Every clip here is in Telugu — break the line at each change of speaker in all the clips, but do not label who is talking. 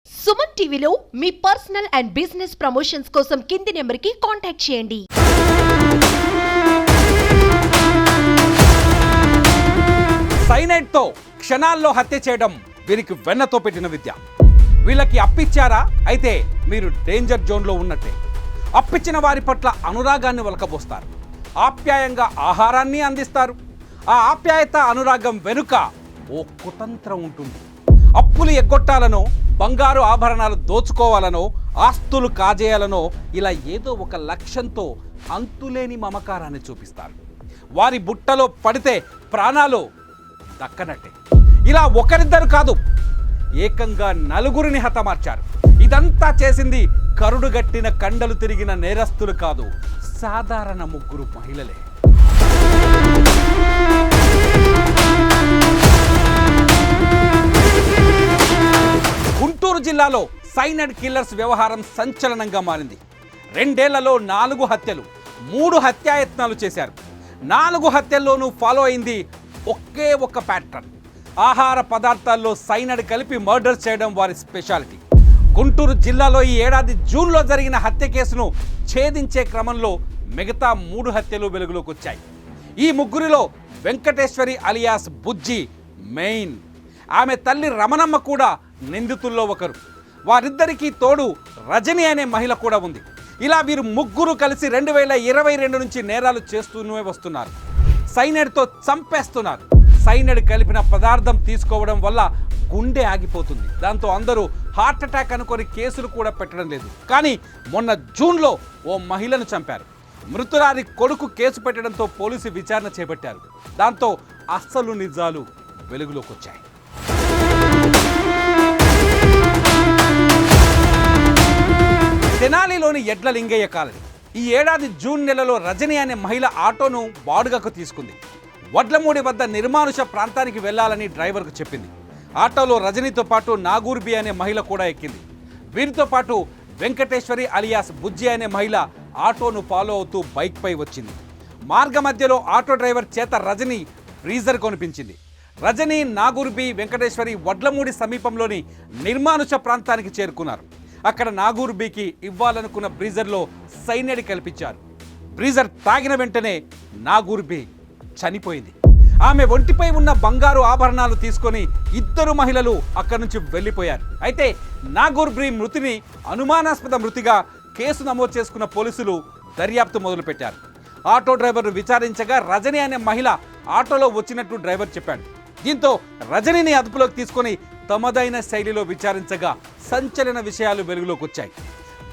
సుమన్ టీవీలో మీ పర్సనల్ అండ్ బిజినెస్ ప్రమోషన్స్ కోసం కింది నెంబర్కి కాంటాక్ట్ చేయండి.
సైనైడ్తో క్షణాల్లో హత్య చేయడం వీరికి వెన్నతో పెట్టిన విద్య. వీళ్ళకి అప్పిచ్చారా? అయితే మీరు డేంజర్ జోన్లో ఉన్నట్టే. అప్పిచ్చిన వారి పట్ల అనురాగాన్ని ఒలకబోస్తారు, ఆప్యాయంగా ఆహారాన్ని అందిస్తారు. ఆ ఆప్యాయత అనురాగం వెనుక ఓ కుతంత్రం ఉంటుంది. అప్పులు ఎగ్గొట్టాలనో, బంగారు ఆభరణాలు దోచుకోవాలనో, ఆస్తులు కాజేయాలనో ఇలా ఏదో ఒక లక్ష్యంతో అంతులేని మమకారాన్ని చూపిస్తారు. వారి బుట్టలో పడితే ప్రాణాలు దక్కనట్టే. ఇలా ఒకరిద్దరు కాదు, ఏకంగా నలుగురిని హతమార్చారు. ఇదంతా చేసింది కరుడుగట్టిన కండలు తిరిగిన నేరస్తులు కాదు, సాధారణ ముగ్గురు మహిళలే. గుంటూరు జిల్లాలో సైనైడ్ కిల్లర్స్ వ్యవహారం సంచలనంగా మారింది. 2 ఏళ్లలో 4 హత్యలు, 3 హత్యాయత్నాలు చేశారు. 4 హత్యల్లోనూ ఫాలో అయింది ఒకే ఒక ప్యాటర్న్. ఆహార పదార్థాల్లో సైనైడ్ కలిపి మర్డర్ చేయడం వారి స్పెషాలిటీ. గుంటూరు జిల్లాలో ఈ ఏడాది జూన్లో జరిగిన హత్య కేసును ఛేదించే క్రమంలో మిగతా 3 హత్యలు వెలుగులోకి వచ్చాయి. ఈ ముగ్గురిలో వెంకటేశ్వరి అలియాస్ బుజ్జి మెయిన్. ఆమె తల్లి రమణమ్మ కూడా నిందితుల్లో ఒకరు. వారిద్దరికీ తోడు రజని అనే మహిళ కూడా ఉంది. ఇలా వీరు ముగ్గురు కలిసి 2022 నుంచి నేరాలు చేస్తూనే వస్తున్నారు. సైనైడ్తో చంపేస్తున్నారు. సైనైడ్ కలిపిన పదార్థం తీసుకోవడం వల్ల గుండె ఆగిపోతుంది. దాంతో అందరూ హార్ట్ అటాక్ అనుకొని కేసులు కూడా పెట్టడం లేదు. కానీ మొన్న జూన్లో ఓ మహిళను చంపారు. మృతురాలి కొడుకు కేసు పెట్టడంతో పోలీసు విచారణ చేపట్టారు. దాంతో అస్సలు నిజాలు వెలుగులోకి వచ్చాయి. తెనాలిలోని ఎడ్ల లింగయ్య కాలనీ. ఈ ఏడాది జూన్ నెలలో రజని అనే మహిళ ఆటోను బాడుగకు తీసుకుంది. వడ్లమూడి వద్ద నిర్మానుష ప్రాంతానికి వెళ్లాలని డ్రైవర్కు చెప్పింది. ఆటోలో రజనీతో పాటు నాగూర్బి అనే మహిళ కూడా ఎక్కింది. వీరితో పాటు వెంకటేశ్వరి అలియాస్ బుజ్జి అనే మహిళ ఆటోను ఫాలో అవుతూ బైక్పై వచ్చింది. మార్గ మధ్యలో ఆటో డ్రైవర్ చేత రజని బ్రీజర్ కొనిపించింది. రజని, నాగూర్బి, వెంకటేశ్వరి వడ్లమూడి సమీపంలోని నిర్మానుష ప్రాంతానికి చేరుకున్నారు. అక్కడ నాగూర్బికి ఇవ్వాలనుకున్న బ్రీజర్లో సైనైడ్ కల్పించారు. బ్రీజర్ తాగిన వెంటనే నాగూర్బి చనిపోయింది. ఆమె ఒంటిపై ఉన్న బంగారు ఆభరణాలు తీసుకొని ఇద్దరు మహిళలు అక్కడి నుంచి వెళ్ళిపోయారు. అయితే నాగూర్బి మృతిని అనుమానాస్పద మృతిగా కేసు నమోదు చేసుకున్న పోలీసులు దర్యాప్తు మొదలుపెట్టారు. ఆటో డ్రైవర్ను విచారించగా రజని అనే మహిళ ఆటోలో వచ్చినట్టు డ్రైవర్ చెప్పాడు. దీంతో రజనిని అదుపులోకి తీసుకొని తమదైన శైలిలో విచారించగా సంచలన విషయాలు వెలుగులోకి వచ్చాయి.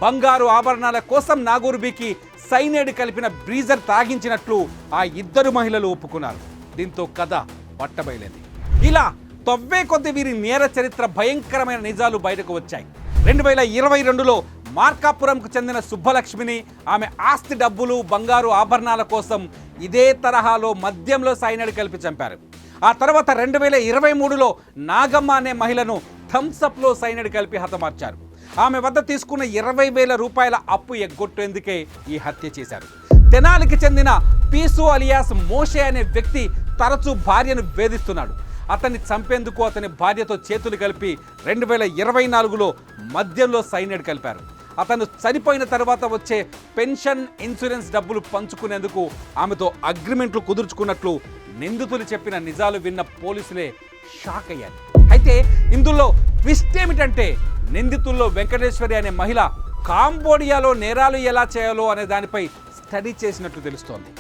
బంగారు ఆభరణాల కోసం నాగూర్బికి సైనైడ్ కలిపిన బ్రీజర్ తాగించినట్లు ఆ ఇద్దరు మహిళలు ఒప్పుకున్నారు. దీంతో కథ పట్టబయలేంది. ఇలా తవ్వే కొద్ది వీరి నేర చరిత్ర భయంకరమైన నిజాలు బయటకు వచ్చాయి. 2022లో మార్కాపురంకు చెందిన సుబ్బలక్ష్మిని ఆమె ఆస్తి డబ్బులు, బంగారు ఆభరణాల కోసం ఇదే తరహాలో మద్యంలో సైనైడ్ కలిపి చంపారు. ఆ తర్వాత 2023లో నాగమ్మ అనే మహిళను థమ్సప్లో సైనైడ్ కలిపి హతమార్చారు. ఆమె వద్ద తీసుకున్న 20,000 రూపాయల అప్పు ఎగ్గొట్టేందుకే ఈ హత్య చేశారు. తెనాలికి చెందిన పీసు అలియాస్ మోషే అనే వ్యక్తి తరచూ భార్యను వేధిస్తున్నాడు. అతన్ని చంపేందుకు అతని భార్యతో చేతులు కలిపి 2024లో మద్యంలో సైనైడ్ కలిపారు. అతను చనిపోయిన తర్వాత వచ్చే పెన్షన్, ఇన్సూరెన్స్ డబ్బులు పంచుకునేందుకు ఆమెతో అగ్రిమెంట్లు కుదుర్చుకున్నట్లు నిందితులు చెప్పిన నిజాలు విన్న పోలీసులే షాక్ అయ్యారు. అయితే ఇందులో ట్విస్ట్ ఏమిటంటే నిందితుల్లో వెంకటేశ్వరి అనే మహిళ కాంబోడియాలో నేరాలు ఎలా చేయాలో అనే దానిపై స్టడీ చేసినట్లు తెలుస్తోంది.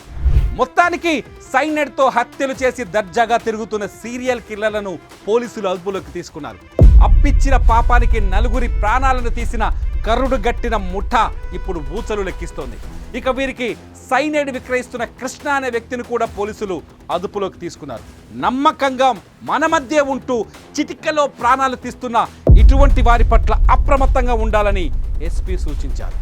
మొత్తానికి సైనైడ్తో హత్యలు చేసి దర్జాగా తిరుగుతున్న సీరియల్ కిల్లర్లను పోలీసులు అదుపులోకి తీసుకున్నారు. అప్పిచ్చిన పాపానికి 4 ప్రాణాలను తీసిన కరుడు గట్టిన ముఠా ఇప్పుడు ఊచలు లెక్కిస్తోంది. ఇక వీరికి సైనైడ్ విక్రయిస్తున్న కృష్ణ అనే వ్యక్తిని కూడా పోలీసులు అదుపులోకి తీసుకున్నారు. నమ్మకంగా మన మధ్య ఉంటూ చిటికలో ప్రాణాలు తీస్తున్న ఇటువంటి వారి పట్ల అప్రమత్తంగా ఉండాలని ఎస్పీ సూచించారు.